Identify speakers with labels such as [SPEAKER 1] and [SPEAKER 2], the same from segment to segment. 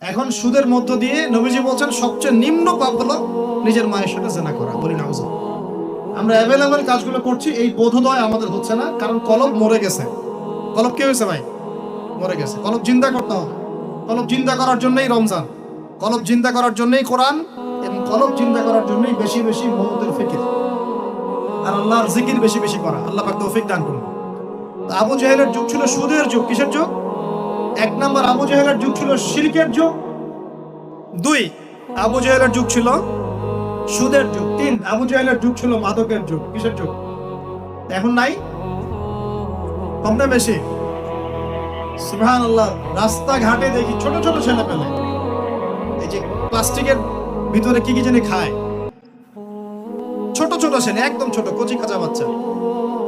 [SPEAKER 1] এখন সুদের মধ্য দিয়ে নবীজি বলছেন সবচেয়ে নিম্ন পাপ হলো নিজের মায়ের সাথে জিনা করা। বলি নাউজুবিল্লাহ। আমরা অ্যাভেলেবেল কাজগুলো করছি, এই বোধোদয় আমাদের হচ্ছে না, কারণ কলব মরে গেছে। কলব কি হয়েছে ভাই? মরে গেছে। কলব জিন্দা করতে হবে। কলব জিন্দা করার জন্যই রমজান, কলব জিন্দা করার জন্যই কোরআন, এবং কলব জিন্দা করার জন্যই বেশি বেশি মুহাম্মদের ফিকির আর আল্লাহর জিকির বেশি বেশি করা। আল্লাহ পাক তৌফিক দান করুন। আবু জেহেলের যুগ ছিল সুদের যুগ। কিসের যুগ? এক নাম্বার, আবু জেহেলের যুগ ছিল শিরকের যুগ। দুই, আবু জেহেলের যুগ ছিল সুদের যুগ। তিন, আবু জেহেলের যুগ ছিল মাদকের যুগ। কিসের যুগ? এখন নাই? কম না বেশি? সুবহানাল্লাহ। রাস্তাঘাটে দেখি ছোট ছোট ছেলে পেলে এই যে প্লাস্টিকের ভিতরে কি কি জানি খায়, ছোট ছোট ছেলে, একদম ছোট কচি কাঁচা বাচ্চা।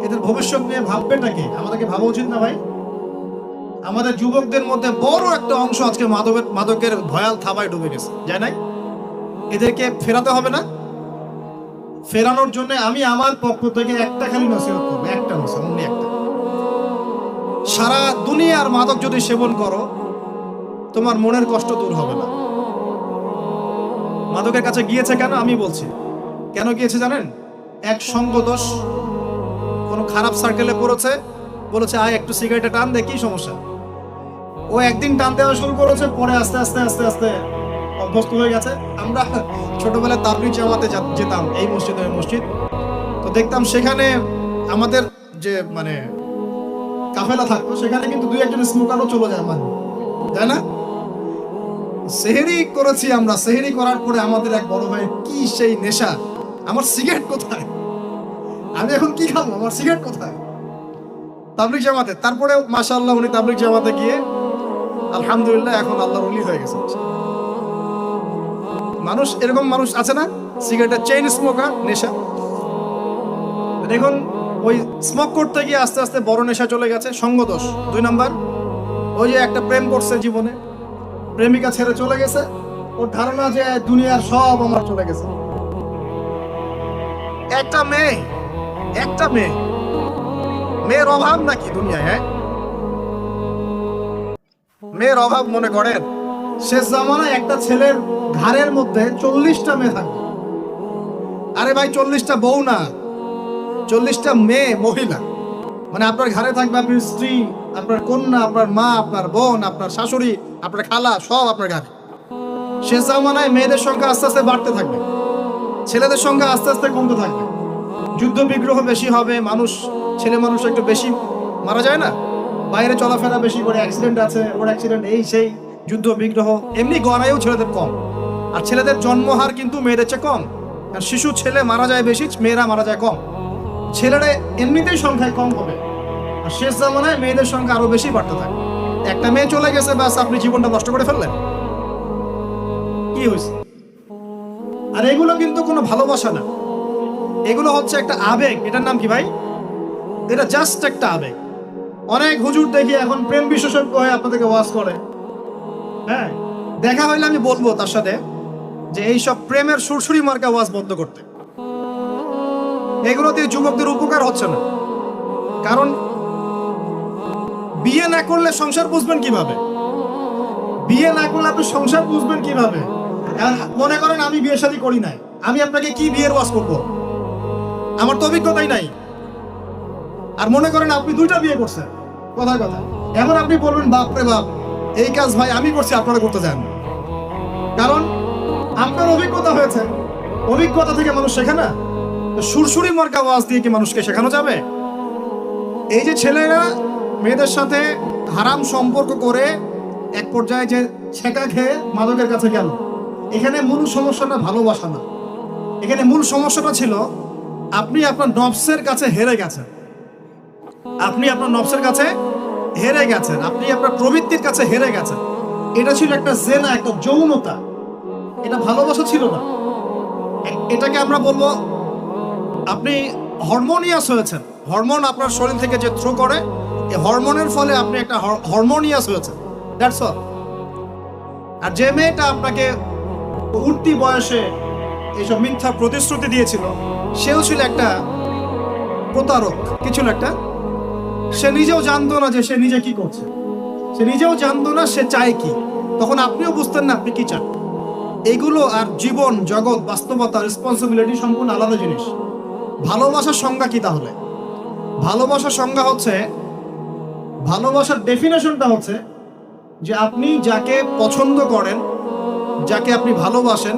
[SPEAKER 1] এদের ভবিষ্যৎ নিয়ে ভাববেটা কি? আমাদেরকে ভাবা উচিত না ভাই? আমাদের যুবকদের মধ্যে বড় একটা অংশ আজকে মাদকের ভয়াল থাবায় ডুবে গেছে, যায় নাই? এদেরকে ফেরাতে হবে না? ফেরানোর জন্য আমি আমার পক্ষ থেকে একটা খালি নসিহত করবো, একটা নসিহত, অনলি একটা। সারা দুনিয়ার মাদক যদি সেবন করো, তোমার মনের কষ্ট দূর হবে না। মাদকের কাছে গিয়েছে কেন? আমি বলছি কেন গিয়েছে জানেন? এক সঙ্গ দোষ, কোনো খারাপ সার্কেলে পড়েছে, বলেছে আয় একটু সিগারেটে টান দে, কি সমস্যা? ও একদিন টান দেওয়া শুরু করেছে, পরে আস্তে আস্তে আস্তে আস্তে অভ্যস্ত হয়ে গেছে। আমরা ছোটবেলায় তাবলিগ জামাতে যেতাম, এই মসজিদ ওই মসজিদ, তো দেখতাম সেখানে আমাদের যে মানে কাফেলা থাকতো, সেখানে কিন্তু দুই একজন স্মোকারও চলে যায়, মানে তাই না? সেহেরি করেছি আমরা, সেহেরি করার পরে আমাদের এক বড় ভাই কি সেই নেশা, আমার সিগারেট কোথায়, আমি এখন কি খাবো, আমার সিগারেট কোথায়? তাবলিগ জামাতে। তারপরে মাশাআল্লাহ উনি তাবলিগ জামাতে গিয়ে আলহামদুলিল্লাহ এখন আল্লাহর ওলি হয়ে গেছে। মানুষ এরকম মানুষ আছে না, সিগারেটের চেইন স্মোকার, নেশা। দেখুন ওই স্মোক করতে গিয়ে আস্তে আস্তে বড় নেশা চলে গেছে, সঙ্গদোষ। দুই নাম্বার, ওই যে একটা প্রেম করছে জীবনে, প্রেমিকা ছেড়ে চলে গেছে, ওর ধারণা যে দুনিয়ার সব আমার চলে গেছে। একটা মেয়ে, একটা মেয়ে, মেয়ের অভাব নাকি দুনিয়ায়? হ্যাঁ, মেয়ের অভাব মনে করেন? শেষ জামানায় একটা ছেলের ঘাড়ের মধ্যে 40টা মেয়ে থাকবে। আরে ভাই 40টা বউ না, 40টা মেয়ে, মহিলা। মানে আপনার ঘাড়ে থাকবে আপনার স্ত্রী, আপনার কন্যা, আপনার মা, আপনার বোন, আপনার শাশুড়ি, আপনার খালা, সব আপনার ঘাড়ে। শেষ জামানায় মেয়েদের সংখ্যা আস্তে আস্তে বাড়তে থাকবে, ছেলেদের সংখ্যা আস্তে আস্তে কমতে থাকবে। যুদ্ধ বিগ্রহ বেশি হবে, মানুষ, ছেলে মানুষ একটু বেশি মারা যায় না, বাইরে চলাফেরা বেশি করে, অ্যাক্সিডেন্ট আছে, ওর অ্যাক্সিডেন্ট, এই সেই, যুদ্ধ বিগ্রহ। এমনি গড়ায়ও ছেলেদের কম, আর ছেলেদের জন্মহার কিন্তু মেয়েদের চেয়ে কম। আর শিশু ছেলে মারা যায় বেশি, মেয়েরা মারা যায় কম। ছেলেরা এমনিতেই সংখ্যায় কম হবে, আর শেষ জামানায় মেয়েদের সংখ্যা আরো বেশি বাড়তে থাকে। একটা মেয়ে চলে গেছে, ব্যাস আপনি জীবনটা নষ্ট করে ফেললেন। কি হয়েছে? আর এগুলো কিন্তু কোনো ভালোবাসা না, এগুলো হচ্ছে একটা আবেগ। এটার নাম কি ভাই? এটা জাস্ট একটা আবেগ। অনেক হুজুর দেখি এখন প্রেম বিশেষজ্ঞ হয়ে আপনাদেরকে ওয়াজ করে। হ্যাঁ, দেখা হইলে আমি বলবো তার সাথে যে এইসব প্রেমের সুরসুরি মার্কা ওয়াজ বন্ধ করতে। এগুলো দিয়ে যুবকদের উপকার হচ্ছে না। কারণ বিয়ে না করলে সংসার বুঝবেন কিভাবে? বিয়ে না করলে আপনি সংসার বুঝবেন কিভাবে? মনে করেন আমি বিয়ে শাদী করি নাই, আমি আপনাকে কি বিয়ের ওয়াজ করবো? আমার তো অভিজ্ঞতাই নাই। আর মনে করেন আপনি 2টা বিয়ে করছেন, কথার কথা, এখন আপনি বলবেন বাপ রে বাপ, এই কাজ ভাই আমি করছি, আপনারা করতে চান। কারণ আপনার অভিজ্ঞতা হয়েছে, অভিজ্ঞতা থেকে মানুষ শেখে না। সুরসুরি মার্কা ওয়াজ দিয়ে কি মানুষকে শেখানো যাবে? এই যে ছেলেরা মেয়েদের সাথে হারাম সম্পর্ক করে এক পর্যায়ে যে ছেঁকা খেয়ে মাদকের কাছে গেল, এখানে মূল সমস্যাটা ভালোবাসা না। এখানে মূল সমস্যাটা ছিল আপনি আপনার নফসের কাছে হেরে গেছেন, আপনি আপনার নফসের কাছে হেরে গেছেন, আপনি আপনার প্রবৃত্তির কাছে হেরে গেছেন। এটা ছিল একটা জেনা, একটা যৌনতা, এটা ভালোবাসা ছিল না। এটাকে আমরা বলবো আপনি হরমোনিয়াস হয়েছেন। হরমোন আপনার শরীর থেকে যে থ্রো করে, এই হরমোনের ফলে আপনি একটা হরমোনিয়াস হয়েছেন, দ্যাটস অল। আর যে মেয়েটা আপনাকে উঠতি বয়সে এইসব মিথ্যা প্রতিশ্রুতি দিয়েছিল, সেও ছিল একটা প্রতারক, কি ছিল একটা? সে নিজেও জানতো না যে সে নিজে কি করছে, সে নিজেও জানতো না সে চায় কি। তখন আপনিও বুঝতেন না আপনি কি চান। এগুলো আর জীবন জগৎ বাস্তবতা রেসপন্সিবিলিটি সম্পূর্ণ আলাদা জিনিস। ভালোবাসার সংজ্ঞা কি তাহলে? ভালোবাসার সংজ্ঞা হচ্ছে, ভালোবাসার ডেফিনেশনটা হচ্ছে যে আপনি যাকে পছন্দ করেন, যাকে আপনি ভালোবাসেন,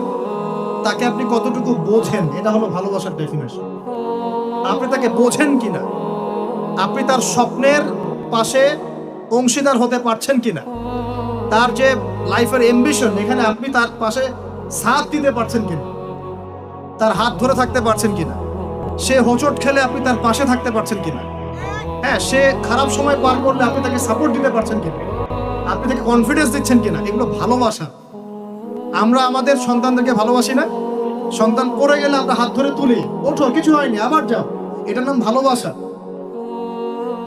[SPEAKER 1] তাকে আপনি কতটুকু বোঝেন, এটা হলো ভালোবাসার ডেফিনেশন। আপনি তাকে বোঝেন কিনা, আপনি তার স্বপ্নের পাশে অংশীদার হতে পারছেন কিনা, তার যে লাইফের অ্যাম্বিশন এখানে আপনি তার পাশে সাথ দিতে পারছেন কিনা, তার হাত ধরে থাকতে পারছেন কিনা, সে হোঁচট খেলে আপনি তার পাশে থাকতে পারছেন কিনা, হ্যাঁ সে খারাপ সময় পার করলে আপনি তাকে সাপোর্ট দিতে পারছেন কিনা, আপনি তাকে কনফিডেন্স দিচ্ছেন কিনা, এগুলো ভালোবাসা। আমরা আমাদের সন্তানদেরকে ভালোবাসি না? সন্তান পড়ে গেলে আমরা হাত ধরে তুলি, ওঠো কিছু হয়নি আবার যাও, এটার নাম ভালোবাসা।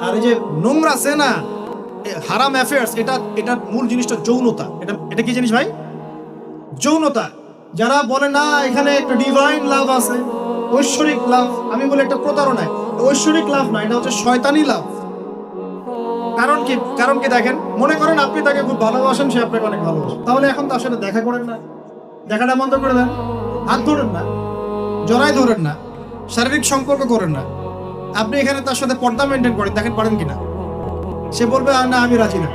[SPEAKER 1] আর এই যে নোংরা সেনা, হারাম অ্যাফেয়ার্স, এটার মূল জিনিসটা যৌনতা। এটা কি জিনিস ভাই? যৌনতা। যারা বলে না এখানে একটা ডিভাইন লাভ আছে, ঐশ্বরিক লাভ, আমি বলি একটা প্রতারণা। ঐশ্বরিক লাভ না, এটা হচ্ছে শয়তানি লাভ। কারণ কি দেখেন, মনে করেন আপনি তাকে খুব ভালোবাসেন, সে আপনাকে অনেক ভালোবাসেন, তাহলে এখন তার সাথে দেখা করেন না, দেখাটা বন্ধ করে দেন, হাত ধরেন না, জড়াই ধরেন না, শারীরিক সম্পর্ক করেন না, আপনি এখানে তার সাথে পর্দা মেনটেন করেন, দেখেন পারেন কিনা। সে বলবে না আমি রাজি না।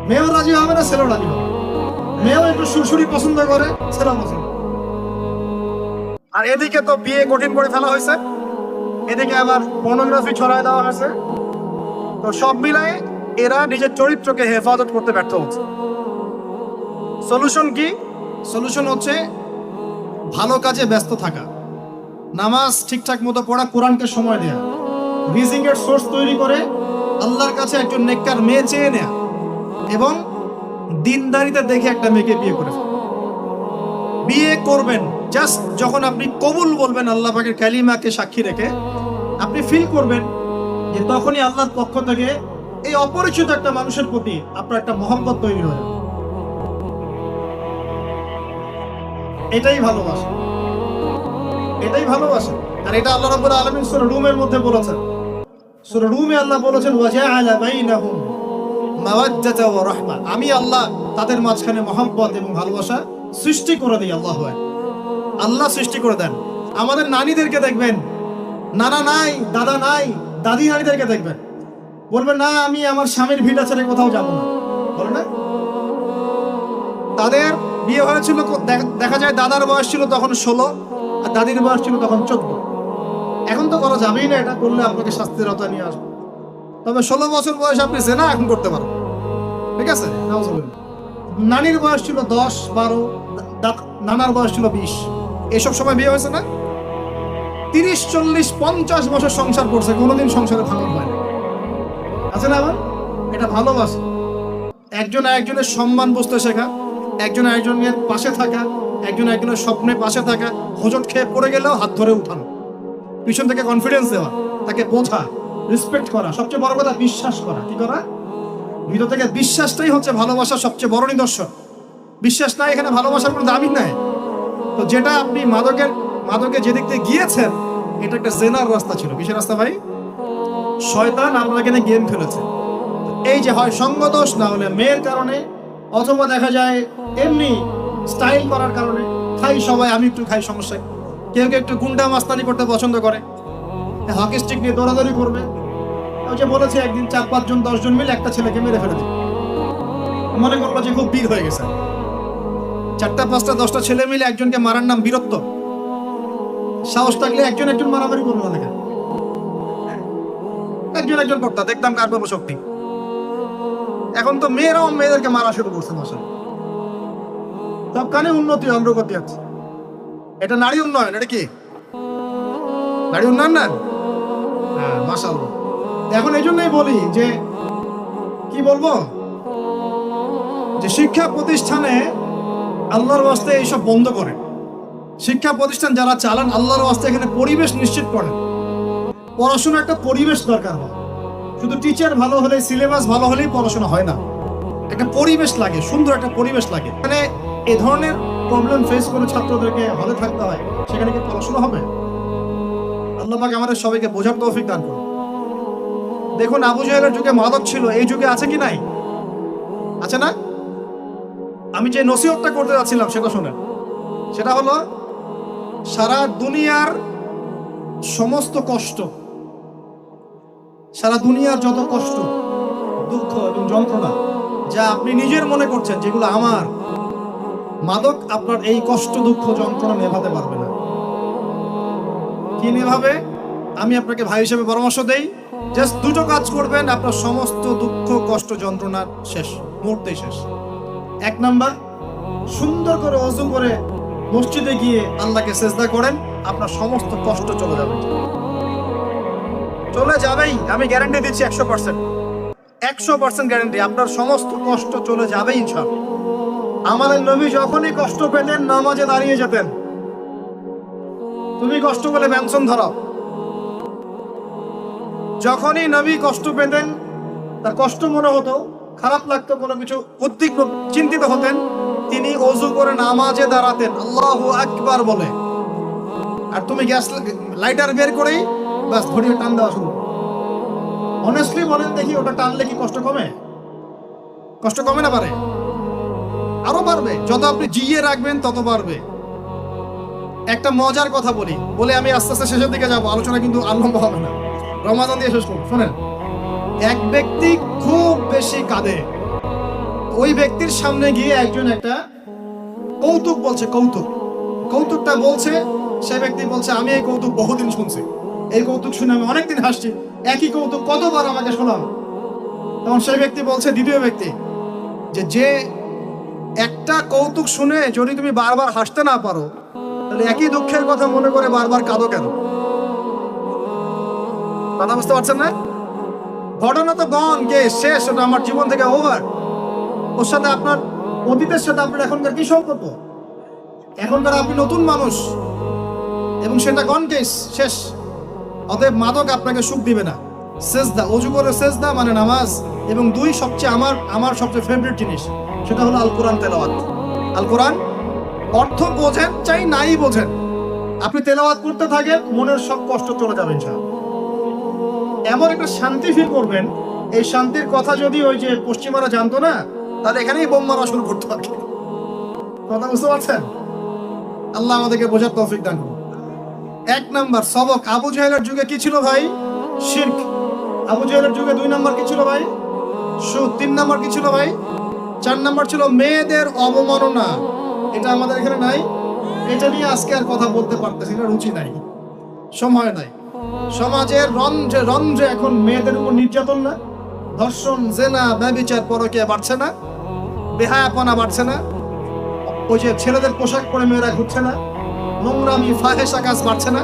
[SPEAKER 1] মেয়েও রাজি হবে না, ছেলেও রাজি হবে। মেয়েও একটু সুরসুরি পছন্দ করে, ছেলেও পছন্দ। আর এদিকে তো বিয়ে কঠিন করে ফেলা হয়েছে, এদিকে আবার পর্নোগ্রাফি ছড়ায় দেওয়া হয়েছে। তো সব মিলায় এরা নিজের চরিত্রকে হেফাজত করতে ব্যর্থ হচ্ছে। সলিউশন কি? সলিউশন হচ্ছে ভালো কাজে ব্যস্ত থাকা, নামাজ ঠিকঠাক মতো পড়া, কোরআনকে সময় দেয়া, রিজিকের সোর্স তৈরি করে আল্লাহর কাছে একজন নেককার মেয়ে চেয়ে নেয়া, এবং দিনদারিতে দেখে একটা মেয়েকে বিয়ে করে ফেলা। বিয়ে করবেন জাস্ট যখন আপনি কবুল বলবেন আল্লাহ পাকের কালিমাকে সাক্ষী রেখে, আপনি ফিল করবেন যে তখনই আল্লাহর পক্ষ থেকে এই অপরিচিত একটা মানুষের প্রতি আপনার একটা মহব্বত তৈরি হয়ে যাবে। এটাই ভালোবাসা, এটাই ভালোবাসা। আর এটা আল্লাহ রাব্বুল আলামিন সূরা রুমের মধ্যে বলেছেন। সূরা রুমে আল্লাহ বলেছেন ওয়াজআলা বাইনাহুম মাওয়াজ্জাতা ওয়া রাহমা, আমি আল্লাহ তাদের মাঝখানে মহব্বত এবং ভালোবাসা সৃষ্টি করে দিই। আল্লাহ সৃষ্টি করে দেন। আমাদের নানীদেরকে দেখবেন, নানা নাই, দাদা নাই, দাদি নারীদেরকে দেখবেন, বলবেন না আমি আমার স্বামীর ভিটা ছেড়ে কোথাও যাবো না, বলে না? তাদের বিয়ে হয়েছিল, দেখা যায় দাদার বয়স ছিল তখন 16 আর দাদির বয়স ছিল তখন 14। এখন তো করা যাবেই না, এটা করলে আপনাকে শাস্তির আওতায় নিয়ে আসবে। তবে 16 বছর বয়স আপনি জেনা এখন করতে পারেন, ঠিক আছে? নানির বয়স ছিল 10-12, নানার বয়স ছিল 20। এসব সময় বিয়ে হয়েছে না? 30-40-50 বছর সংসার করছে, কোনোদিন সংসারে ভাঙন হয় না, আছে না? আবার এটা ভালোবাসা। একজন আরেকজনের সম্মান বুঝতে শেখা, একজন আরেকজনের পাশে থাকা, একজন আরেকজনের স্বপ্নে পাশে থাকা, হোঁচট খেয়ে পড়ে গেলেও হাত ধরে উঠানো, পিছন থেকে কনফিডেন্স দেওয়া, তাকে বোঝা, রেসপেক্ট করা, সবচেয়ে বড় কথা বিশ্বাস করা। কি করা? ভিতর থেকে বিশ্বাসটাই হচ্ছে ভালোবাসার সবচেয়ে বড় নিদর্শন। বিশ্বাস নাই, এখানে ভালোবাসার কোনো দাবি নাই। তো যেটা আপনি মাদকে যেদিক দিয়ে গিয়েছেন, এটা একটা জেনার রাস্তা ছিল। কিসের রাস্তা ভাই? শয়তান আপনাকে নিয়ে গেম খেলেছে। এই যে হয় সঙ্গদোষ, না হলে মেয়ের কারণে, অথবা দেখা যায় এমনি স্টাইল করার কারণে। খাই সবাই, আমি একটু খাই, সমস্যা। কেউ কেউ একটু গুন্ডা মাস্তানি করতে পছন্দ করে, হকি স্টিক নিয়ে দৌড়াদৌড়ি করবে। ওই যে বলেছে একদিন 4-5 জন 10 জন মিলে একটা ছেলেকে মেরে ফেলে দিল, মনে করলো যে খুব বীর হয়ে গেছে। 4টা 5টা 10টা ছেলে মিলে একজনকে মারার নাম বীরত্ব? সাহস থাকলে একজন মারামারি করবো না, দেখেন একজন করতা, দেখতাম কার পাবো শক্তি। এখন তো মেয়েরাও মেয়েদেরকে মারা শুরু করছে। মাশাআল্লাহ, সবখানে উন্নতি অগ্রগতি আছে। এটা নারী উন্নয়ন। এটা কি নারী উন্নয়ন না? হ্যাঁ, মাশাআল্লাহ। এখন এই জন্যই বলি যে কি বলবো, যে শিক্ষা প্রতিষ্ঠানে আল্লাহর ওয়াস্তে এইসব বন্ধ করে। শিক্ষা প্রতিষ্ঠান যারা চালান, আল্লাহর ওয়াস্তে এখানে পরিবেশ নিশ্চিত করেন। পড়াশোনা একটা পরিবেশ দরকার হয়। শুধু টিচার ভালো হলে, সিলেবাস ভালো হলেই পড়াশোনা হয় না, একটা পরিবেশ লাগে, সুন্দর একটা পরিবেশ লাগে। মানে এই ধরনের প্রবলেম ফেস করে ছাত্রদেরকে হলে থাকতে হয়, সেখানে কি পড়াশোনা হবে? আল্লাহ পাক আমাদের সবাইকে বোঝার তৌফিক দান করুন। দেখুন, আবু জাহেলের যুগে মাদক ছিল, এই যুগে আছে কি নাই? আছে না? আমি যে নসিহতটা করতে যাচ্ছিলাম সেটা শোনেন। সেটা হলো, সারা দুনিয়ার সমস্ত কষ্ট, সারা দুনিয়ার যত কষ্ট, দুঃখ এবং যন্ত্রণা যা আপনি নিজের মনে করছেন যেগুলো আমার, মাদক আপনার এই কষ্ট দুঃখ যন্ত্রণা নেভাতে পারবে না। কি নেভাবে? আমি আপনাকে ভাই হিসেবে পরামর্শ দেই, জাস্ট দুটো কাজ করবেন, আপনার সমস্ত দুঃখ কষ্ট যন্ত্রণা শেষ, মুহূর্তেই শেষ। এক নাম্বার, সুন্দর করে ওযু করে মসজিদে গিয়ে আল্লাহকে সেজদা করেন, আপনার সমস্ত কষ্ট চলে যাবে। চলে যাবেই, আমি গ্যারান্টি দিচ্ছি 100%। 100% গ্যারান্টি, আপনার সমস্ত কষ্ট চলে যাবে ইনশাআল্লাহ। আমাদের নবী যখনই কষ্ট পেতেন নামাজে দাঁড়িয়ে যেতেন। তুমি কষ্ট পেলে ব্যঞ্জন ধরাও। যখনই নবী কষ্ট পেতেন, তার কষ্ট মনে হতো, খারাপ লাগতো, কোনো কিছু উদ্বিগ্ন চিন্তিত হতেন, তিনি ওযু করে নামাজে দাঁড়াতেন আল্লাহু আকবার বলে। আর তুমি গ্যাস লাইটার বের করেই বাস ঘড়িয়ে টান দেওয়া শুরু। অনেস্টলি বলেন দেখি, ওটা টানলে কি কষ্ট কমে? কষ্ট কমে না? পারে, আরো বাড়বে। যত আপনি জিয়ে রাখবেন তত বাড়বে। একটা মজার কথা বলে আমি আস্তে আস্তে শেষের দিকে যাবো, আলোচনা কিন্তু আরম্ভ হবে না, রমাদান দিয়ে শেষ করব। শোনেন, এক ব্যক্তি খুব বেশি কাঁদে, ওই ব্যক্তির সামনে গিয়ে একজন একটা কৌতুক বলছে, কৌতুকটা বলছে, সে ব্যক্তি বলছে আমি এই কৌতুক বহুদিন শুনছি, এই কৌতুক শুনে আমি অনেকদিন হাসছি, একই কৌতুক কতবার আমাকে শোনাম। তখন সেই ব্যক্তি বলছে, দ্বিতীয় ব্যক্তি, যে একটা কৌতুক শুনে যদি তুমি বারবার হাসতে না পারো, তাহলে একই দুঃখের কথা মনে করে বারবার কাঁদো কেন? কথা বুঝতে পারছেন না? ঘটনা তো গন কে শেষ, ওটা আমার জীবন থেকে ওভার। ওর সাথে আপনার অতীতের সাথে আপনার এখনকার কি সম্পর্ক? এখনকার আপনি নতুন মানুষ এবং সেটা গন কেস, শেষ। অতএব মাদক আপনাকে সুখ দিবে না। সেজদা, ওযু করে সেজদা মানে নামাজ, এবং দুই সবচেয়ে আমার সবচেয়ে ফেভারিট জিনিস, সেটা হলো আল কোরআন তেলাওয়াত। আল কোরআন অর্থ বোঝেন চাই নাই বোঝেন, আপনি তেলাওয়াত করতে থাকেন, মনের সব কষ্ট চলে যাবে ইনশাআল্লাহ। এমন একটা শান্তি ফিল করবেন, এই শান্তির কথা যদি ওই যে পশ্চিমারা জানতো না, তাহলে এখানেই বোম মারা শুরু করতে পারত। কথা বুঝতে পারছেন? আল্লাহ আমাদেরকে বোঝার তৌফিক দান করুন। এক নাম্বার সবক, আবু জাহেলের যুগে কি ছিল ভাই? শিরক। আবু জাহেলের যুগে 2 নাম্বার কি ছিল ভাই? সুদ। 3 নাম্বার কি ছিল ভাই? 4 নাম্বার ছিল মেয়েদের অবমাননা। এটা আমাদের এখানে নাই। এটা নিয়ে আজকে আর কথা বলতে পারতেছি না, রুচি নাই, সময় নাই। সমাজের রন্ধ্রে রন্ধ্রে এখন মেয়েদের উপর নির্যাতন না? ধর্ষণ, জেনা, ব্যভিচার, পরকীয়া বাড়ছে না? বেহায়াপনা বাড়ছে না? ওই যে ছেলেদের পোশাক পরে মেয়েরা ঘুরছে না? নোংরামি, ফাহেসা কাজ বাড়ছে না?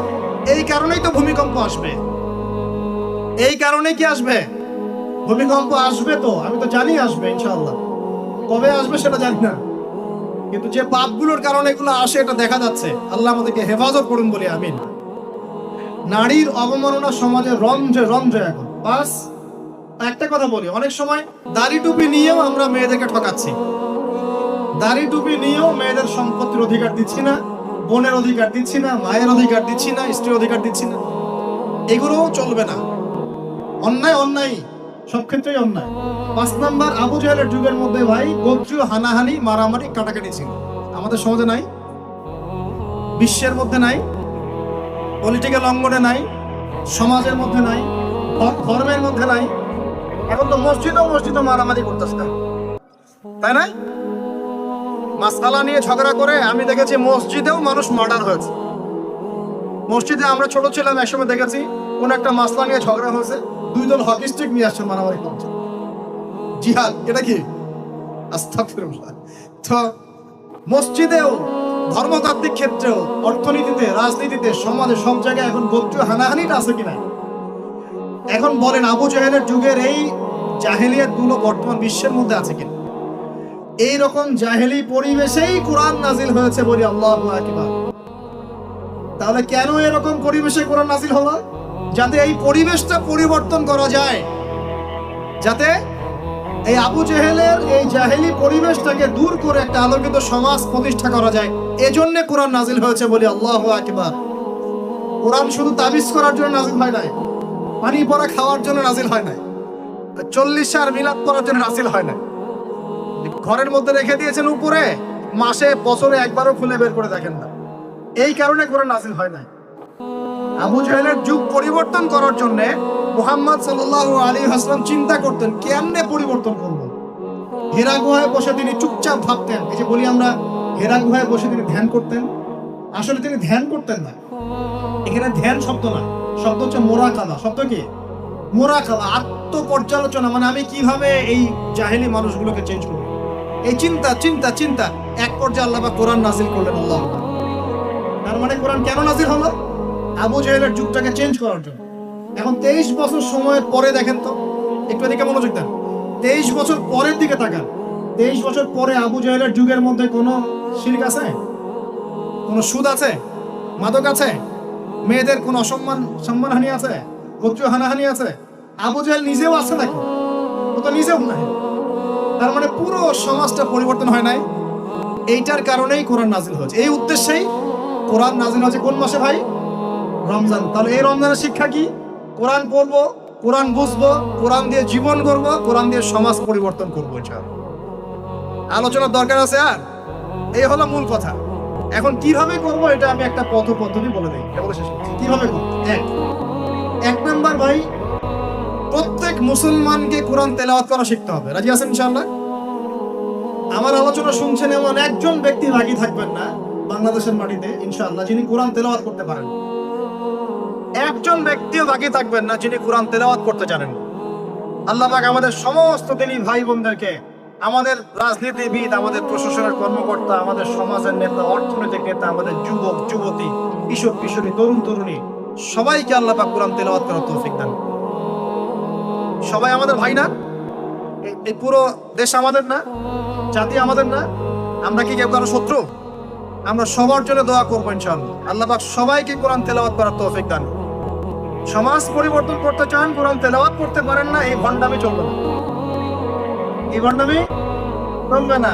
[SPEAKER 1] এই কারণেই তো ভূমিকম্প আসবে। এই কারণে কি আসবে? ভূমিকম্প আসবে তো, আমি তো জানি আসবে ইনশাআল্লাহ। কবে আসবে সেটা জানি না, কিন্তু যে পাপগুলোর কারণে এগুলো আসে এটা দেখা যাচ্ছে। আল্লাহ আমাদেরকে হেফাজত করুন বলি আমিন। নারীর অবমাননা সমাজে রন্ধ্রে রন্ধ্রে এখন। বাস একটা কথা বলি, অনেক সময় দাড়ি টুপি নিয়েও আমরা মেয়েদেরকে ঠকাচ্ছি। দাড়ি টুপি নিয়েও মেয়েদের সম্পত্তির অধিকার দিচ্ছি না, বোনের অধিকার দিচ্ছি না, মায়ের অধিকার দিচ্ছি না, স্ত্রীর অধিকার দিচ্ছি না। এগুলোও চলবে না। অন্যায় অন্যায়, সব ক্ষেত্রেই অন্যায়। 5 নাম্বার, আবু জাহেলের যুগের মধ্যে ভাই গোত্রীয় হানাহানি, মারামারি, কাটাকাটি ছিল। আমাদের সমাজে নাই, বিশ্বের মধ্যে নাই, পলিটিক্যাল অঙ্গনে নাই, সমাজের মধ্যে নাই, ধর্মের মধ্যে নাই। এখন তো মসজিদও মারামারি করতেছে, তাই না? মাসআলা নিয়ে ঝগড়া করে আমি দেখেছি মসজিদেও মানুষ মার্ডার হয়েছে। মসজিদে আমরা ছোট ছিলাম, একসময় দেখেছি কোন একটা মাসলা নিয়ে ঝগড়া হয়েছে, 2 দল হকি স্টিক নিয়ে আসছে, মারামারি করছে। জিহাদ, এটা কি? আস্তাগফিরুল্লাহ। তো মসজিদেও, ধর্মতাত্ত্বিক ক্ষেত্রেও, অর্থনীতিতে, রাজনীতিতে, সমাজে, সব জায়গায় এখন গোত্রীয় হানাহানিটা আছে কিনা? এখন বলেন, আবু জাহেলের যুগের এই জাহেলিয়াত গুলো বর্তমান বিশ্বের মধ্যে আছে কিনা? এইরকম জাহেলি পরিবেশেই কোরআন নাজিল হয়েছে বলি আল্লাহু আকবার। তাহলে কেন এরকম পরিবেশে কোরআন নাজিল হলো? যাতে এই পরিবেশটা পরিবর্তন করা যায়, যাতে এই আবু জেহেলের এই জাহেলি পরিবেশটাকে দূর করে একটা আলোকিত সমাজ প্রতিষ্ঠা করা যায়। এজন্য কোরআন নাজিল হয়েছে বলি আল্লাহু আকবার। কোরআন শুধু তাবিজ করার জন্য নাজিল হয় নাই, পানি পড়া খাওয়ার জন্য নাজিল হয় নাই, 40 আর মিলাদ পড়ার জন্য নাজিল হয় নাই। ঘরের মধ্যে রেখে দিয়েছেন উপরে, মাসে বছরে একবারও খুলে বের করে দেখেন না। এই কারণে কোরআন নাযিল হয় না। আবু জাহেলের যুগ পরিবর্তন করার জন্য মুহাম্মদ সাল্লাল্লাহু আলাইহি ওয়াসাল্লাম চিন্তা করতেন কেমনে পরিবর্তন করব। হেরা গুহায় বসে তিনি চুপচাপ ভাবতেন। এই যে বলি আমরা হেরা গুহায় বসে তিনি ধ্যান করতেন, আসলে তিনি ধ্যান করতেন না। এখানে ধ্যান শব্দ না, শব্দ হচ্ছে মোরাকাবা। শব্দ কি? মোরাকাবা, আত্মপর্যালোচনা। মানে আমি কিভাবে এই জাহেলি মানুষগুলোকে চেঞ্জ করব, এই চিন্তা চিন্তা চিন্তা। এক পর্যায়ে আল্লাহ পাক কোরআন নাযিল করলেন। আল্লাহ, তার মানে কোরআন কেন নাযিল হলো? আবু জাহেলের যুগটাকে চেঞ্জ করার জন্য। এখন 23 বছর সময়ের পরে দেখেন তো, একটু এদিকে মনোযোগ দেন। 23 বছর পরের দিকে তাকান। 23 বছর পরে আবু জাহেলের যুগের মধ্যে কোনো শিরক আছে? কোনো সুদ আছে? মাদক আছে? মেয়েদের কোনো সম্মানহানি আছে? গোত্রীয় হানাহানি আছে? আবু জাহেল নিজেও আছে নাকি? ও তো নিজেও নাই। তার মানে পুরো সমাজটা পরিবর্তন হয় নাই। এইটার কারণেই কোরআন নাযিল হয়েছে, এই উদ্দেশ্যেই কোরআন নাযিল হয়েছে। কোন মাসে ভাই? রমজান। তাহলে এই রমজানের শিক্ষা কি? কোরআন পড়বো, কোরআন বুঝবো, কোরআন দিয়ে জীবন করবো, কোরআন দিয়ে সমাজ পরিবর্তন করবো। আলোচনার দরকার আছে আর? এই হলো মূল কথা। এখন কিভাবে করবো এটা আমি একটা পদ্ধতি বলে দিই। কিভাবে করবো? এক নাম্বার ভাই, প্রত্যেক মুসলমানকে কোরআন তেলাওয়াত করা শিখতে হবে। রাজি আছেন ইনশাআল্লাহ? আমার আলোচনা শুনছেন এমন একজন ব্যক্তি বাকি থাকবেন না বাংলাদেশের মাটিতে ইনশাআল্লাহ যিনি কোরআন তেলাওয়াত করতে পারেন। একজন ব্যক্তিও বাকি থাকবেন না যিনি কোরআন তেলাওয়াত করতে জানেন। আল্লাহ পাক আমাদের সমস্ত দিনী ভাই বোনদেরকে, আমাদের রাজনীতিবিদ, আমাদের প্রশাসনের কর্মকর্তা, আমাদের সমাজের নেতা, অর্থনৈতিক নেতা, আমাদের যুবক যুবতী, কিশোর কিশোরী, তরুণ তরুণী, সবাইকে আল্লাহ পাক কোরআন তেলাওয়াত করার তৌফিক দান। সবাই আমাদের ভাই না? এই পুরো দেশ আমাদের না? জাতি আমাদের না? আমরা কি কেউ কারো শত্রু? আমরা সবার জন্য দোয়া করবো ইনশাআল্লাহ। আল্লাহ পাক সবাইকে কোরআন তেলাওয়াত করার তৌফিক দান। সমাজ পরিবর্তন করতে চান, কোরআন তেলাওয়াত করতে পারেন না, এই ভণ্ডামি চলবে না। এই ভণ্ডামি চলবে না।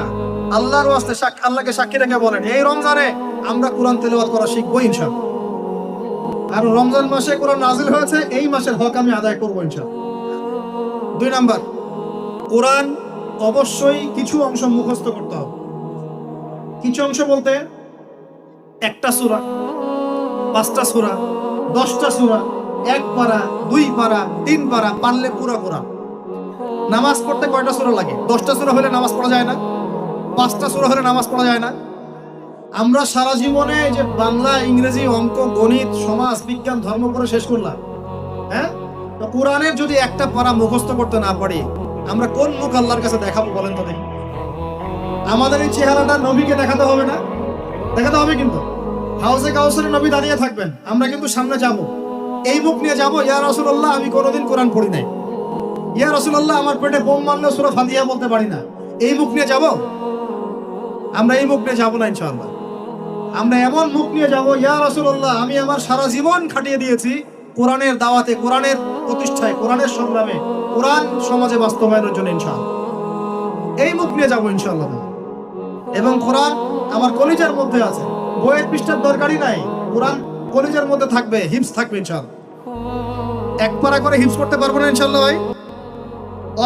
[SPEAKER 1] আল্লাহর ওয়াস্তে আল্লাহকে সাক্ষী রেখে বলেন, এই রমজানে আমরা কোরআন তেলাওয়াত করা শিখবো ইনশাআল্লাহ। আর রমজান মাসে কোরআন নাযিল হয়েছে, এই মাসের হক আমি আদায় করবো ইনশাআল্লাহ। 2 নাম্বার, কোরআন অবশ্যই কিছু অংশ মুখস্থ করতে হবে। কিছু অংশ বলতে একটা সূরা, 5টা সূরা, 10টা সূরা, 1 পারা, 2 পারা, 3 পারা, পারলে পুরো কোরআন। নামাজ পড়তে কয়টা সূরা লাগে? 10টা সূরা হলে নামাজ পড়া যায় না? 5টা সূরা হলে নামাজ পড়া যায় না? আমরা সারা জীবনে যে বাংলা, ইংরেজি, অঙ্ক, গণিত, সমাজ বিজ্ঞান, ধর্ম পড়ে শেষ করলাম, হ্যাঁ? তো কোরআনের যদি একটা পারা মুখস্থ করতে না পারি, আমরা কোন মুখ আল্লাহর কাছে দেখাবো বলেন তো দেখি? আমাদের এই চেহারাটা নবীকে দেখাতে হবে না? দেখাতে হবে। কিন্তু হাউজে কাউসারে নবী দাঁড়িয়ে থাকবেন, আমরা কিন্তু সামনে যাব, এই মুখ নিয়ে যাব, ইয়া রাসূলুল্লাহ আমি কোনোদিন কোরআন পড়ি নাই, ইয়া রাসূলুল্লাহ আমার পেটে বোম মারলেও সূরা ফাতিহা বলতে পারি না। এই মুখ নিয়ে যাব? আমরা এই মুখ নিয়ে যাব না ইনশাআল্লাহ। আমরা এমন মুখ নিয়ে যাব, ইয়া রাসূলুল্লাহ আমি আমার সারা জীবন খাটিয়ে দিয়েছি কোরআনের দাওয়াতে, কোরআনের প্রতিষ্ঠায়, কোরআনের সংগ্রামে, কোরআন সমাজে বাস্তবায়নের জন্য ইনশাআল্লাহ। এই মুখ নিয়ে যাব ইনশাআল্লাহ। এবং কোরআন আমার কলিজার মধ্যে আছে, বইয়ের পৃষ্ঠার দরকারই নাই, কোরআন কলিজার মধ্যে থাকবে, হিফজ থাকবে ইনশাআল্লাহ। 1 পারা করে হিফজ করতে পারবো না ইনশাআল্লাহ ভাই?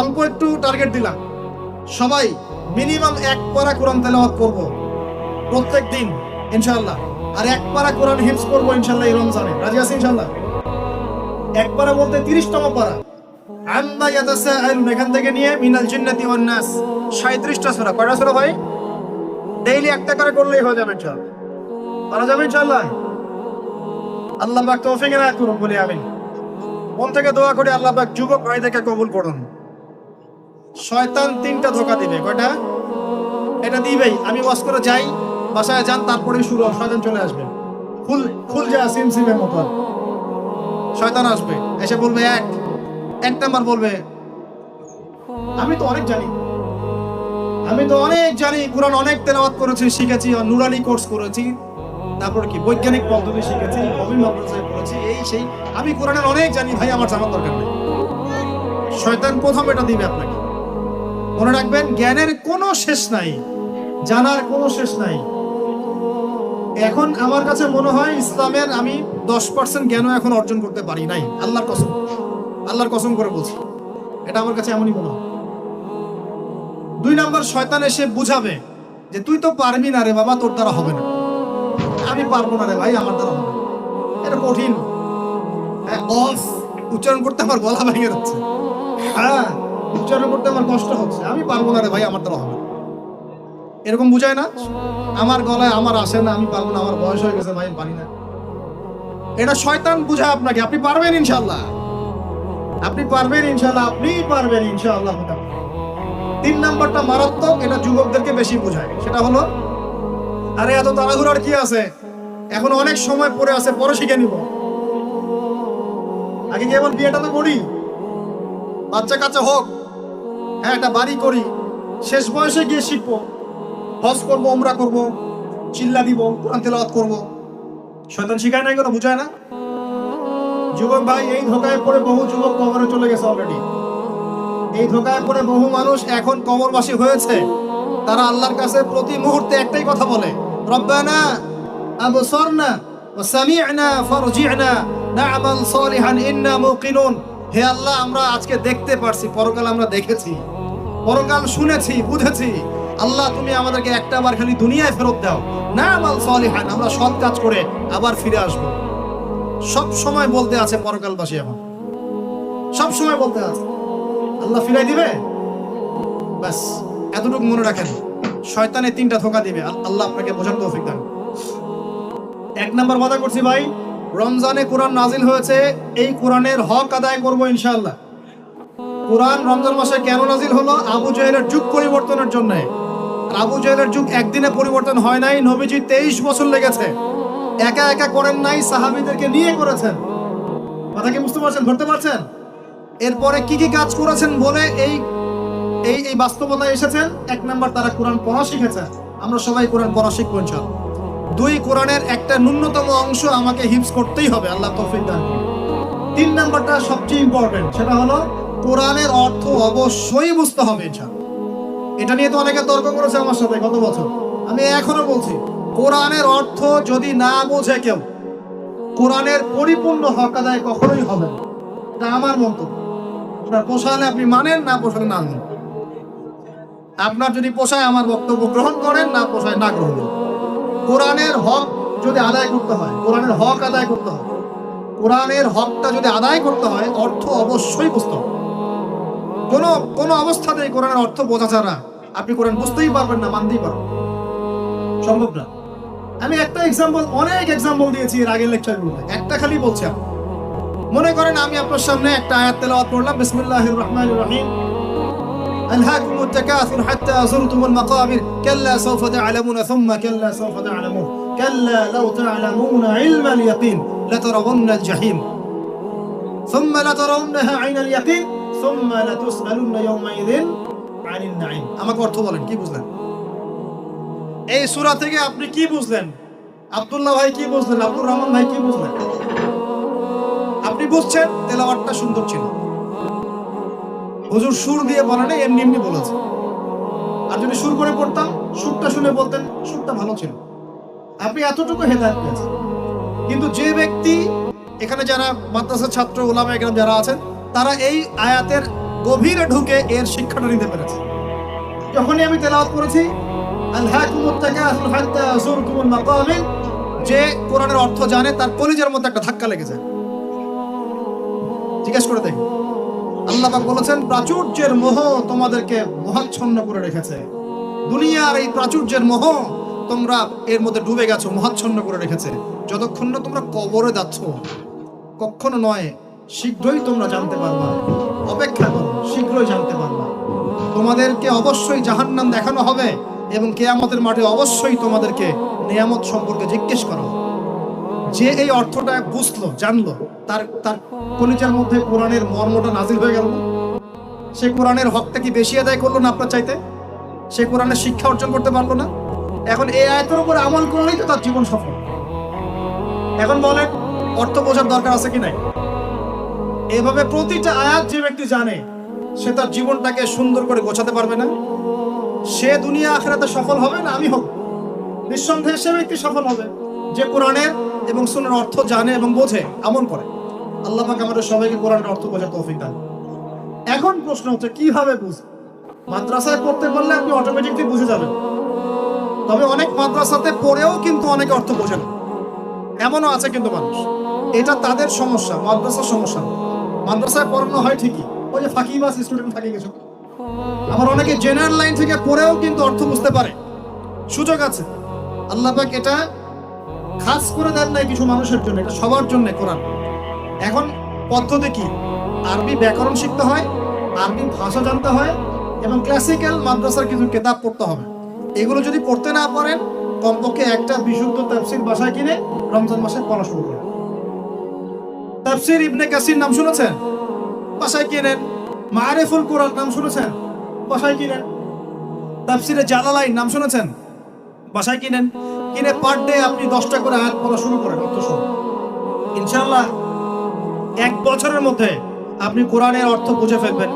[SPEAKER 1] অল্প একটু টার্গেট দিলাম, সবাই মিনিমাম 1 পারা কোরআন তেলাওয়াত করব প্রত্যেক দিন ইনশাআল্লাহ। আর 1 পারা কোরআন হিফজ করবো ইনশাআল্লাহ এই রমজানে। রাজি আছি ইনশাআল্লাহ? 1 পারা বলতে 30তম পারা, আম্মা ইয়াতাসাআলুন, এখান থেকে নিয়ে মিনাল জিন্নাতি ওয়ান নাস, 37টা সূরা। কয়টা সূরা ভাই? ডেইলি একটা করে করলেই হয়ে যাবে ইনশাআল্লাহ। পারা যাবে ইনশাআল্লাহ। আল্লাহ পাক তৌফিক এনায়েত করুন বলি আমিন। মন থেকে দোয়া করি আল্লাহ পাক যুবক ভাইদেরকে কবুল করুন। শয়তান 3টা ধোঁকা দিবে। কয়টা? এটা দিবেই। আমি ওয়াজ করে যাই, বাসায় যান, তারপরে শুরু হবে, শয়তান চলে আসবে, ফুল যায় সিমসিমের মতো। শয়তান আসবে, এসে বলবে এক নাম্বার বলবে আমি তো অনেক জানি, কোরআন অনেক তেলাওয়াত করেছি, শিখেছি, নুরানি কোর্স করেছি, তারপর কি বৈজ্ঞানিক পদ্ধতি শিখেছি, কবি মাদ্রাসায় পড়েছি, এই সেই, আমি কোরআনের অনেক জানি, ভাই আমার জানার দরকার নেই। শয়তান প্রথম এটা দিবে আপনাকে। মনে রাখবেন, জ্ঞানের কোনো শেষ নাই, জানার কোনো শেষ নাই। এখন আমার কাছে মনে হয় ইসলামের আমি 10% জ্ঞানও এখন অর্জন করতে পারি নাই। আল্লাহর কসম করে বলছি, এটা আমার কাছে এমনই মনে হয়। 2 নাম্বার, শয়তান এসে বুঝাবে যে তুই তো পারবি না রে বাবা, তোর দ্বারা হবে না। আমি পারবো না রে ভাই, আমার দ্বারা হবে না। এটা কঠিন, উচ্চারণ করতে আমার গলা ভেঙে যাচ্ছে, হ্যাঁ উচ্চারণ করতে আমার কষ্ট হচ্ছে, আমি পারবো না রে ভাই, আমার দ্বারা হবে না। এরকম বুঝায় না, আমার গলায় আমার আসে না, আমি পারবো না, আমার বয়স হয়ে গেছে ভাই, আমি পারি না। এটা শয়তান বুঝায় আপনাকে, আপনি পারবেন ইনশাআল্লাহ, আপনি পারবেন ইনশাআল্লাহ, আপনি পারবেন ইনশাআল্লাহ। 3 নাম্বারটা মারাত্মক, এটা যুবকদেরকে বেশি বোঝায়। সেটা হলো, আরে এত তাড়াহুড়ার কি আছে, এখন অনেক সময় পড়ে আছে, পরে শিখে নিব, আগে কেবল বিয়েটা তো করি, বাচ্চা কাচ্চা হোক, হ্যাঁ একটা বাড়ি করি, শেষ বয়সে গিয়ে শিখবো, হজ করবো, উমরা করবো, চিল্লা দিব, কোরআন তেলাওয়াত করবো। শয়তান শিখায় নাই, কোনো বুঝায় না। যুবক ভাই, এই ধোকায় পড়ে বহু যুবক কবরে চলে গেছে অলরেডি। এই ধোকায় পড়ে বহু মানুষ এখন কবরবাসী হয়েছে। তারা আল্লাহর কাছে প্রতি মুহূর্তে একটাই কথা বলে, রব্বানা আবসারনা ওয়া সামি'না ফারজি'না না'মাল সালিহান ইন্না মুকিনুন। হে আল্লাহ, আমরা আজকে দেখতে পারছি, পরকাল আমরা দেখেছি, পরকাল শুনেছি, বুঝেছি। আল্লাহ, তুমি আমাদেরকে একটা বার খালি দুনিয়ায় ফেরত দাও, না'মাল সালিহান, আমরা সৎ কাজ করে আবার ফিরে আসবো। সব সময় বলতে আছে পরকালবাসী, এখন সব সময় বলতে আছে, আল্লাহ ফিরাই দিবে। ব্যাস এতটুকু মনে রাখেন, শয়তানে 3টা ধোঁকা দিবে, আল্লাহ আপনাকে বোঝার তৌফিক দান। 1 নাম্বার কথা করছি ভাই, রমজানে কোরআন নাজিল হয়েছে, এই কোরআনের হক আদায় করবো ইনশাআল্লাহ। কোরআন রমজান মাসে কেন নাজিল হলো? আবু জাহেলের যুগ পরিবর্তনের জন্য। আবু জাহেলের যুগ একদিনে পরিবর্তন হয় নাই, নবীজি 23 বছর লেগেছে। একা একা করেন নাই, সাহাবীদেরকে নিয়ে করেছেন। কথা কি বুঝতে পারছেন, ধরতে পারছেন? এরপরে কি কি কাজ করেছেন বলে এই এই এই বাস্তবতায় এসেছেন। 1 নাম্বার, তারা কোরআন পড়া শিখেছে। আমরা সবাই কোরআন পড়া শিখবো ইনশাআল্লাহ। 2, কোরআনের একটা ন্যূনতম অংশ আমাকে হিফজ করতেই হবে, আল্লাহ তৌফিক দান করুন। 3 নাম্বারটা সবচেয়ে ইম্পর্টেন্ট, সেটা হলো কোরআনের অর্থ অবশ্যই বুঝতে হবে ইনশাআল্লাহ। এটা নিয়ে তো অনেকে তর্ক করেছে আমার সাথে গত বছর। আমি এখনো বলছি, কোরআনের অর্থ যদি না বোঝে কেউ, কোরআনের পরিপূর্ণ হক আদায় কখনোই হবে না। এটা আমার মন্তব্য। আপনার পোষালে আপনি মানেন, না পোষালে না মানেন। আপনার যদি পোষায় আমার বক্তব্য গ্রহণ করেন, না পোষায় না গ্রহণ করেন। কোরআনের হক যদি আদায় করতে হয়, কোরআনের হক আদায় করতে হয়, কোরআনের হকটা যদি আদায় করতে হয়, অর্থ অবশ্যই বুঝতে হবে। কোনো অবস্থাতেই কোরআনের অর্থ বোঝা ছাড়া আপনি কোরআন বুঝতেই পারবেন না, মানতেই পারবেন সম্ভব না। আমি একটা এক্সাম্পল, অনেক এক্সাম্পল দিয়েছি এর আগের লেকচারগুলোতে, একটা খালি বলছি। মনে করেন আমি আপনার সামনে একটা আয়াত তেলাওয়াত করলাম, বিসমিল্লাহির রহমানির রহিম, আলহাকুমুত তাকাসুর হাত্তা যুরতুমুল মাকাবির কাল্লা সাওফা তা'লামুনা সুম্মা কাল্লা সাওফা তা'লামুন কাল্লা লাউ তা'লামুনা ইলমাল ইয়াকিন লাতারাউন্নাল জাহিম সুম্মা লাতারাউন্নাহা আইনাল ইয়াকিন সুম্মা লাতুসআলুন্না ইয়াওমাইযিন আনিন নাঈম। আমাকে অর্থ বলেন, কি বুঝলেন এই সূরা থেকে? আপনি কি বুঝলেন? আব্দুল্লাহ ভাই কি বুঝলেন? আব্দুর রহমান ভাই কি বুঝলেন? আপনি বুঝছেন, তেলাওয়াতটা সুন্দর ছিল, হুজুর সুর দিয়ে বলে নাই, এমনি এমনি বলেছে। আর যদি সুর করে পড়তাম, সুরটা শুনে বলতেন সুরটা ভালো ছিল, আপনি এতটুকু হেদায়েত পেয়েছেন। কিন্তু যে ব্যক্তি, এখানে যারা মাদ্রাসার ছাত্র উলামা একরাম যারা আছেন, তারা এই আয়াতের গভীরে ঢুকে এর শিক্ষাটা নিতে পেরেছে। যখনই আমি তেলাওয়াত করেছি, আলহাকুমুত তাকাসুর হাত্তা যুরতুমুল মাকাবির, যে কোরআনের অর্থ জানে তার কলিজার মধ্যে একটা ধাক্কা লেগে যায়। জিজ্ঞেস করে দেখুন, আল্লাহ পাক বলেছেন, প্রাচুর্যের মোহ তোমাদেরকে মোহাচ্ছন্ন করে রেখেছে। দুনিয়ার এই প্রাচুর্যের মোহ, তোমরা এর মধ্যে ডুবে গেছো, মোহাচ্ছন্ন করে রেখেছে। যতক্ষণ না তোমরা কবরে যাচ্ছ, কখনো নয়, শীঘ্রই তোমরা জানতে পারবা। অপেক্ষা করো, শীঘ্রই জানতে পারবা। তোমাদেরকে অবশ্যই জাহান্নাম দেখানো হবে এবং কিয়ামতের মাঠে অবশ্যই তোমাদেরকে নিয়ামত সম্পর্কে জিজ্ঞেস করা হবে। যে এই অর্থটা বুঝলো, জানলো, তার কলিজার মধ্যে কোরআনের মর্মটা নাজিল হয়ে গেল। সে কোরআনের হকটা কি বেশি আদায় করলো না আপনার চাইতে? সে কোরআনের শিক্ষা অর্জন করতে পারলো না? এখন এই আয়াতের উপরে আমল করলেই তো তার জীবন সফল। এখন বলেন, অর্থ বোঝার দরকার আছে কি নাই? এভাবে প্রতিটা আয়াত যে ব্যক্তি জানে, সে তার জীবনটাকে সুন্দর করে গোছাতে পারবে না? সে দুনিয়া আখিরাতে সফল হবে না আমি হব? নিঃসন্দেহে সে ব্যক্তি সফল হবে যে কোরআনের এবং সুন্নাহর অর্থ জানে এবং বোঝে, আমল করে। আল্লাহ পাক আমাদের সবাইকে কোরআনের অর্থ বোঝার তৌফিক দান। এখন প্রশ্ন হচ্ছে, কিভাবে বুঝবো? মাদ্রাসায় পড়তে পারলে আপনি অটোমেটিকলি বুঝে যাবেন। তবে অনেক মাদ্রাসাতে পড়েও কিন্তু অনেকে অর্থ বোঝে না, এমনও আছে কিন্তু মানুষ। এটা তাদের সমস্যা, মাদ্রাসার সমস্যা না। মাদ্রাসায় পড়ানো হয় ঠিকই, ওই যে ফাঁকিবাজ স্টুডেন্ট থাকে কিছু। আবার অনেকে জেনারেল লাইন থেকে পড়েও কিন্তু অর্থ বুঝতে পারে, সুযোগ আছে। আল্লাহ পাক এটা খাস করে দেন নাই কিছু মানুষের জন্য, এটা সবার জন্য কোরআন। এখন পদ্ধতি কি? আরবি ব্যাকরণ শিখতে হয়, আরবি ভাষা জানতে হয়, এবং ক্লাসিক্যাল মাদ্রাসার কিছু কিতাব পড়তে হবে। এগুলো যদি পড়তে না পারেন, কমপক্ষে একটা বিশুদ্ধ তাফসীর বাসায় কিনে রমজান মাসে পড়া শুরু করেন। তাফসীর ইবনে কাসির নাম শুনেছেন? বাসায় কিনেন। মারিফুল কুরআন নাম শুনেছেন? বাসায় কিনেন। তাফসীরে জালালাইন নাম শুনেছেন? বাসায় কিনেন। কিনে পার ডে আপনি 10টা করে আয়াত পড়া শুরু করেন অর্থ সহ। ইনশাআল্লাহ 1 বছরের মধ্যে আপনি কোরআনের অর্থ বুঝে ফেলবেন।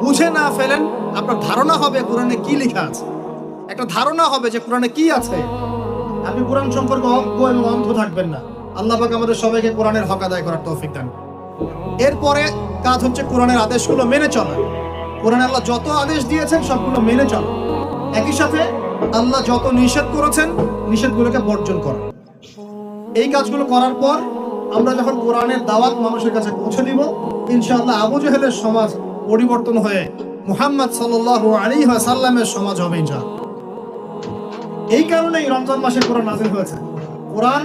[SPEAKER 1] বুঝে না ফেলেন, আপনার ধারণা হবে কোরআনে কি লেখা আছে, একটা ধারণা হবে যে কোরআনে কি আছে। আপনি কোরআন সম্পর্কে অজ্ঞ এবং অন্ধ থাকবেন না। আল্লাহ পাক আমাদের সবাইকে কোরআনের হক আদায় করার তৌফিক দান। এরপরে কাজ হচ্ছে কোরআনের আদেশগুলো মেনে চলা। কোরআনে আল্লাহ যত আদেশ দিয়েছেন সবগুলো মেনে চলা। একই সাথে আল্লাহ যত নিষেধ করেছেন নিষেধগুলোকে বর্জন করা। এই কাজগুলো করার পর আমরা যখন কোরআনের দাওয়াত মানুষের কাছে পৌঁছে দিব, ইনশাআল্লাহ আবু জেহেলের সমাজ পরিবর্তন হয়ে মুহাম্মদ সাল্লাল্লাহু আলাইহি ওয়াসাল্লামের সমাজ হবে ইনশাআল্লাহ। এই কারণেই রমজান মাসে কোরআন নাযিল হয়েছে। কোরআন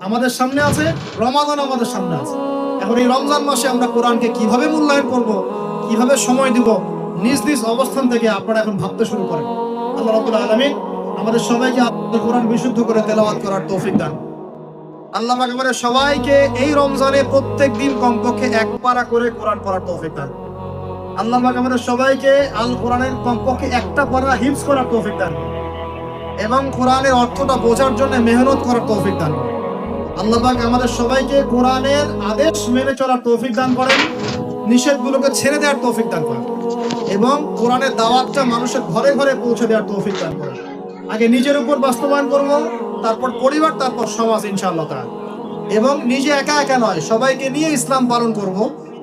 [SPEAKER 1] আমাদের সামনে আছে, রমাদান আমাদের সামনে আছে। এখন এই রমজান মাসে আমরা কোরআনকে কিভাবে মূল্যায়ন করব, কিভাবে সময় দিব, নিজ নিজ অবস্থান থেকে আপনারা এখন ভাবতে শুরু করেন। আল্লাহ রাব্বুল আলামিন আমাদের সবাইকে আপনাদের কোরআন বিশুদ্ধ করে তেলাওয়াত করার তৌফিক দান। আল্লাহ পাক আমাদের সবাইকে এই রমজানে প্রত্যেক দিন কমপক্ষে 1 পারা করে কোরআন পড়ার তৌফিক দান। আল্লাহ পাক আমাদের সবাইকে আল কোরআনের কমপক্ষে 1টা পারা হিফজ করার তৌফিক দান এবং কোরআনের অর্থটা বোঝার জন্য মেহনত করার তৌফিক দান। আল্লাহ পাক আমাদের সবাইকে কোরআনের আদেশ মেনে চলার তৌফিক দান করেন, নিষেধগুলোকে ছেড়ে দেওয়ার তৌফিক দান করেন এবং কোরআনের দাওয়াতটা মানুষের ঘরে ঘরে পৌঁছে দেওয়ার তৌফিক দান করেন। আগে নিজের উপর বাস্তবায়ন করব, তারপর পরিবার, তারপর সমাজ ইনশাআল্লাহ তাআলা। এবং নিজে একা একা নয়, সবাইকে নিয়ে ইসলাম পালন করব।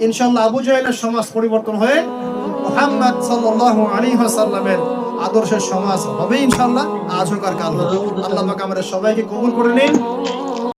[SPEAKER 1] ইনশাআল্লাহ আবু জাহেলের সমাজ পরিবর্তন হয়ে মুহাম্মদ সাল্লাল্লাহু আলাইহি ওয়াসাল্লামের আদর্শের সমাজ হবে ইনশাআল্লাহ। আজ হোক আর কাল হোক, আল্লাহ পাক আমাদের সবাইকে কবুল করে নিন।